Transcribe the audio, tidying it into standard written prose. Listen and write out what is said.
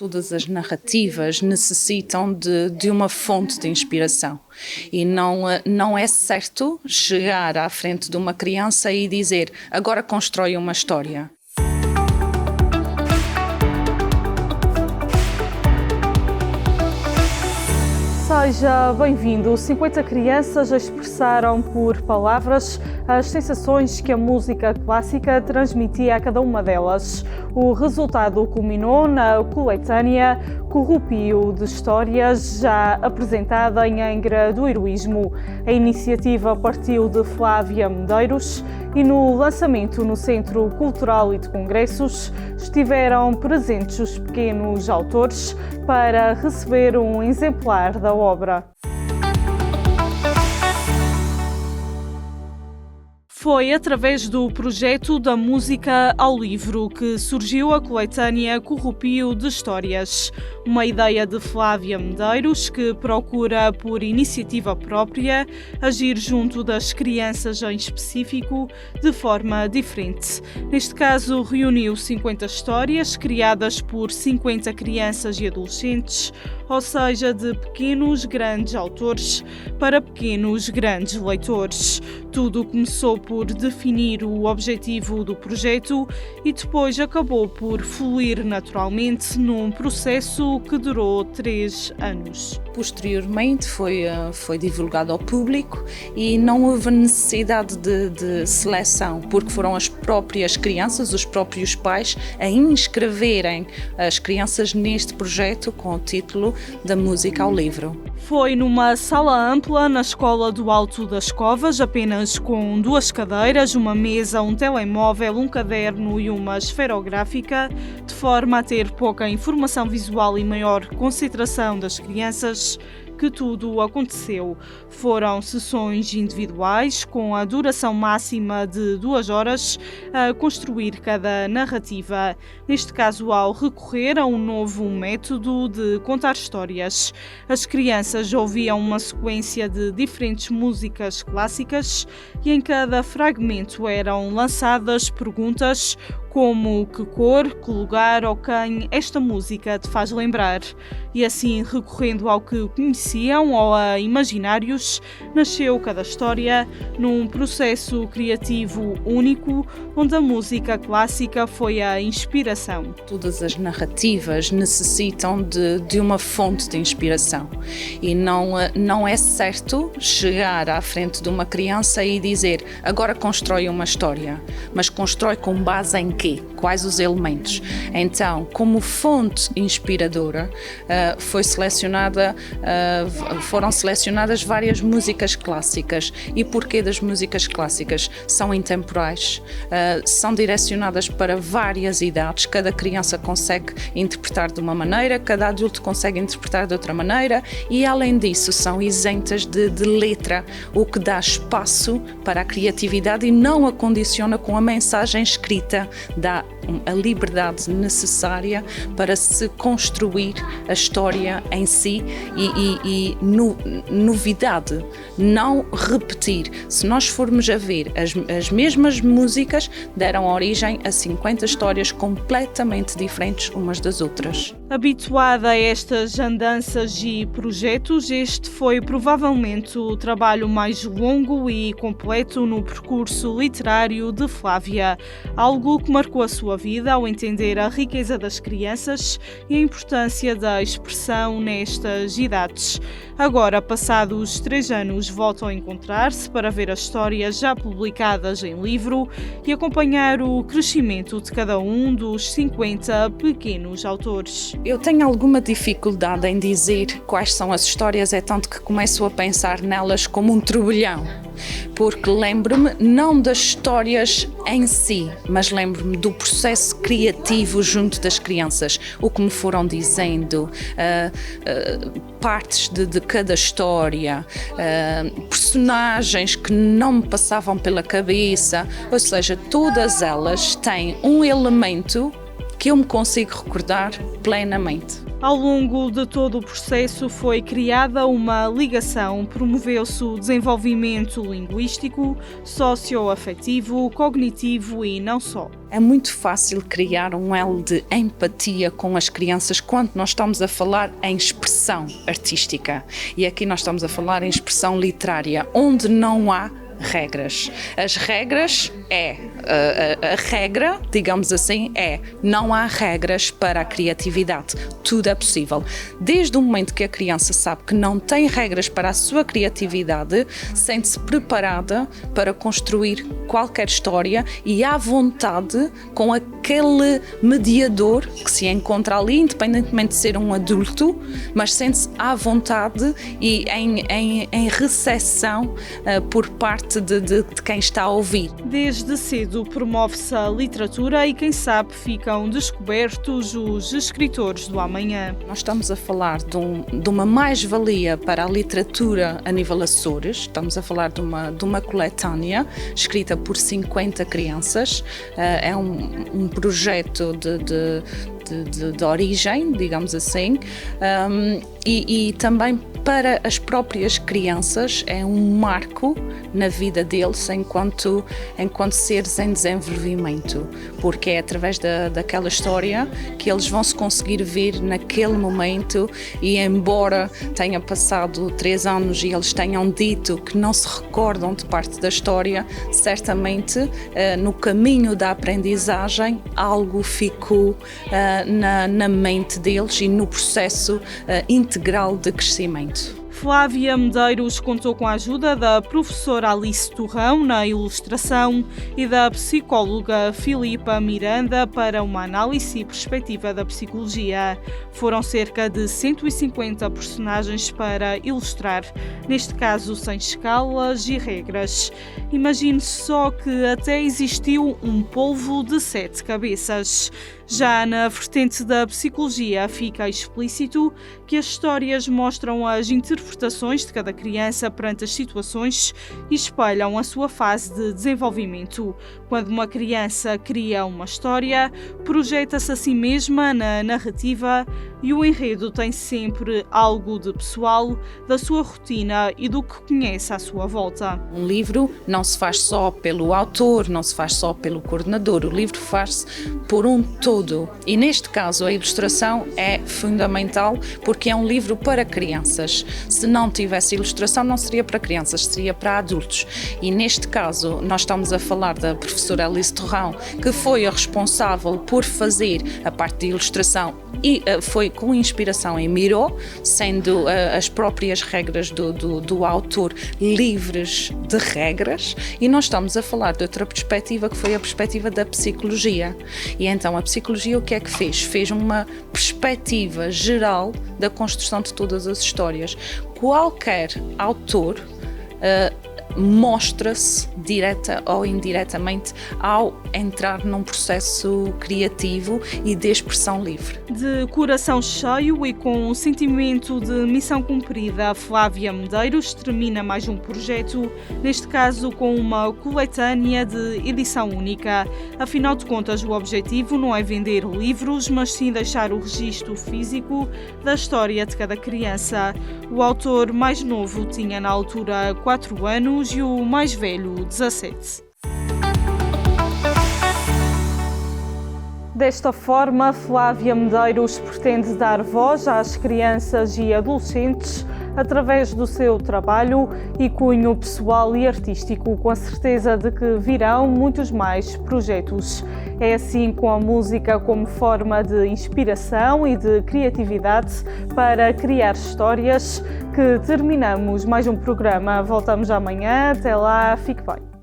Todas as narrativas necessitam de uma fonte de inspiração e não é certo chegar à frente de uma criança e dizer agora constrói uma história. Seja bem-vindo. 50 crianças expressaram por palavras as sensações que a música clássica transmitia a cada uma delas. O resultado culminou na coletânea Corrupio de Histórias, já apresentada em Angra do Heroísmo. A iniciativa partiu de Flávia Medeiros e no lançamento no Centro Cultural e de Congressos estiveram presentes os pequenos autores para receber um exemplar da obra. Foi através do projeto da música ao livro que surgiu a coletânea Corrupio de Histórias, uma ideia de Flávia Medeiros que procura, por iniciativa própria, agir junto das crianças em específico de forma diferente. Neste caso, reuniu 50 histórias criadas por 50 crianças e adolescentes, ou seja, de pequenos grandes autores para pequenos grandes leitores. Tudo começou por definir o objetivo do projeto e depois acabou por fluir naturalmente num processo que durou 3 anos. Posteriormente foi divulgado ao público e não houve necessidade de seleção, porque foram as próprias crianças, os próprios pais, a inscreverem as crianças neste projeto com o título da música ao livro. Foi numa sala ampla na Escola do Alto das Covas, apenas com 2 cadeiras, uma mesa, um telemóvel, um caderno e uma esferográfica, de forma a ter pouca informação visual e maior concentração das crianças, que tudo aconteceu. Foram sessões individuais, com a duração máxima de 2 horas, a construir cada narrativa, neste caso ao recorrer a um novo método de contar histórias. As crianças ouviam uma sequência de diferentes músicas clássicas e em cada fragmento eram lançadas perguntas como que cor, que lugar ou quem esta música te faz lembrar. E assim, recorrendo ao que conheciam ou a imaginários, nasceu cada história num processo criativo único, onde a música clássica foi a inspiração. Todas as narrativas necessitam de uma fonte de inspiração e não é certo chegar à frente de uma criança e dizer agora constrói uma história, mas constrói com base em quê? Quais os elementos? Então, como fonte inspiradora, foram selecionadas várias músicas clássicas. E porquê das músicas clássicas? São intemporais, são direcionadas para várias idades, cada criança consegue interpretar de uma maneira, cada adulto consegue interpretar de outra maneira e, além disso, são isentas de letra, o que dá espaço para a criatividade e não a condiciona com a mensagem escrita, dá a liberdade necessária para se construir a história em si e novidade, não repetir. Se nós formos a ver, as mesmas músicas deram origem a 50 histórias completamente diferentes umas das outras. Habituada a estas andanças e projetos, este foi provavelmente o trabalho mais longo e completo no percurso literário de Flávia, algo que marcou a sua vida ao entender a riqueza das crianças e a importância da expressão nestas idades. Agora, passados 3 anos, voltam a encontrar-se para ver as histórias já publicadas em livro e acompanhar o crescimento de cada um dos 50 pequenos autores. Eu tenho alguma dificuldade em dizer quais são as histórias, é tanto que começo a pensar nelas como um turbilhão, porque lembro-me não das histórias em si, mas lembro-me do processo criativo junto das crianças, o que me foram dizendo, partes de cada história, personagens que não me passavam pela cabeça, ou seja, todas elas têm um elemento que eu me consigo recordar plenamente. Ao longo de todo o processo foi criada uma ligação, promoveu-se o desenvolvimento linguístico, socioafetivo, cognitivo e não só. É muito fácil criar um elo de empatia com as crianças quando nós estamos a falar em expressão artística. E aqui nós estamos a falar em expressão literária, onde não há regras. As regras a regra, digamos assim, não há regras para a criatividade. Tudo é possível. Desde o momento que a criança sabe que não tem regras para a sua criatividade, sente-se preparada para construir qualquer história e à vontade com aquele mediador que se encontra ali, independentemente de ser um adulto, mas sente-se à vontade e em recepção por parte de quem está a ouvir. Desde cedo promove-se a literatura e, quem sabe, ficam descobertos os escritores do amanhã. Nós estamos a falar de uma mais-valia para a literatura a nível Açores. Estamos a falar de uma coletânea escrita por 50 crianças. É um projeto de origem, digamos assim, e também para as próprias crianças é um marco na vida deles enquanto seres em desenvolvimento, porque é através daquela história que eles vão se conseguir ver naquele momento, e embora tenha passado 3 anos e eles tenham dito que não se recordam de parte da história, certamente no caminho da aprendizagem algo ficou na mente deles e no processo integral de crescimento. Flávia Medeiros contou com a ajuda da professora Alice Torrão na ilustração e da psicóloga Filipa Miranda para uma análise e perspectiva da psicologia. Foram cerca de 150 personagens para ilustrar, neste caso sem escalas e regras. Imagine-se só que até existiu um polvo de 7 cabeças. Já na vertente da psicologia fica explícito que as histórias mostram as interpretações de cada criança perante as situações e espelham a sua fase de desenvolvimento. Quando uma criança cria uma história, projeta-se a si mesma na narrativa e o enredo tem sempre algo de pessoal, da sua rotina e do que conhece à sua volta. Um livro não se faz só pelo autor, não se faz só pelo coordenador, o livro faz-se por um todo. E neste caso a ilustração é fundamental porque é um livro para crianças. Se não tivesse ilustração não seria para crianças, seria para adultos. E neste caso nós estamos a falar da professora Alice Torrão, que foi a responsável por fazer a parte de ilustração e foi com inspiração em Miró, sendo as próprias regras do autor livres de regras, e nós estamos a falar de outra perspectiva que foi a perspectiva da psicologia. E então a psicologia o que é que fez? Fez uma perspectiva geral da construção de todas as histórias. Qualquer autor mostra-se direta ou indiretamente ao entrar num processo criativo e de expressão livre. De coração cheio e com um sentimento de missão cumprida, Flávia Medeiros termina mais um projeto, neste caso com uma coletânea de edição única. Afinal de contas, o objetivo não é vender livros, mas sim deixar o registro físico da história de cada criança. O autor mais novo tinha na altura 4 anos e o mais velho 17. Desta forma, Flávia Medeiros pretende dar voz às crianças e adolescentes através do seu trabalho e cunho pessoal e artístico, com a certeza de que virão muitos mais projetos. É assim, com a música como forma de inspiração e de criatividade para criar histórias, que terminamos mais um programa. Voltamos amanhã. Até lá, fique bem.